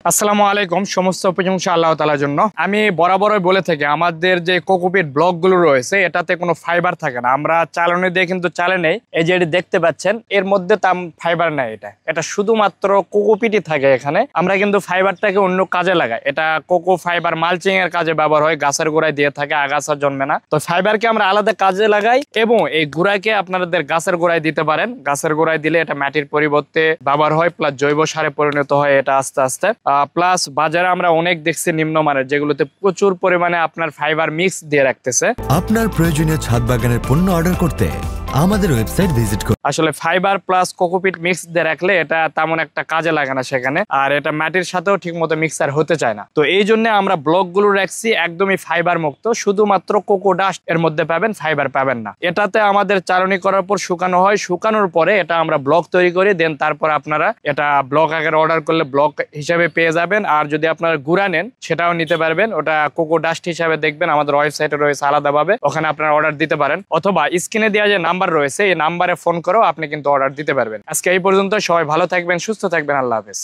আসসালামু আলাইকুম। সমস্ত প্রশংসা আল্লাহ তাআলার জন্য। আমি বরাবরই বলে থাকি আমাদের যে কোকোপিট ব্লকগুলো রয়েছে এটাতে কোনো ফাইবার থাকে না। আমরা চালনি দিয়ে কিন্তু চালে নেই, এই যে এটি দেখতে পাচ্ছেন এর মধ্যে ফাইবার নাই। এটা শুধুমাত্র কোকোপিটই থাকে এখানে। আমরা কিন্তু ফাইবারটাকে অন্য কাজে লাগাই। এটা কোকো ফাইবার মালচিং এর কাজে ব্যবহার হয়, গাছের গোড়ায় দিয়ে থাকে, আগাছা জন্মে না। তো ফাইবারকে আমরা আলাদা কাজে লাগাই এবং এই গুঁড়াকে আপনাদের গাছের গোড়ায় দিতে পারেন। গাছের গোড়ায় দিলে এটা মাটির পরিবর্তে ব্যবহার হয়, প্লাস জৈব সারে পরিণত হয় এটা আস্তে আস্তে। প্লাস বাজারে আমরা অনেক দেখছি নিম্নমানের, যেগুলোতে প্রচুর পরিমাণে আপনার ফাইবার মিক্স দিয়ে রাখতেছে। আপনার প্রয়োজনীয় ছাদ বাগানের পণ্য অর্ডার করতে আমাদের ওয়েবসাইট ভিজিট করুন। আসলে ফাইবার প্লাস কোকোপিট মিক্স দিয়ে রাখলে এটা তেমন একটা কাজে লাগে না সেখানে, আর এটা মাটির সাথেও ঠিক মতো মিক্সার হতে চায় না। তো এই জন্য আমরা ব্লকগুলো রাখছি একদমই ফাইবার মুক্ত, শুধুমাত্র কোকো ডাস্ট এর মধ্যে পাবেন, ফাইবার পাবেন না। এটাতে আমাদের চালনি করার পর শুকানো হয়, শুকানোর পরে এটা আমরা ব্লক তৈরি করি, দেন তারপর আপনারা এটা ব্লক আকারে অর্ডার করলে ব্লক হিসাবে পেয়ে যাবেন। আর যদি আপনারা গুঁড়া নেন সেটাও নিতে পারবেন, ওটা কোকো ডাস্ট হিসাবে দেখবেন আমাদের ওয়েবসাইটে রয়েছে আলাদাভাবে, ওখানে আপনারা অর্ডার দিতে পারেন। অথবা স্ক্রিনে দেওয়া যে নাম্বার রয়েছে এই নাম্বারে ফোন করেও আপনি কিন্তু অর্ডার দিতে পারবেন। আজকে এই পর্যন্ত, সবাই ভালো থাকবেন, সুস্থ থাকবেন, আল্লাহ হাফেজ।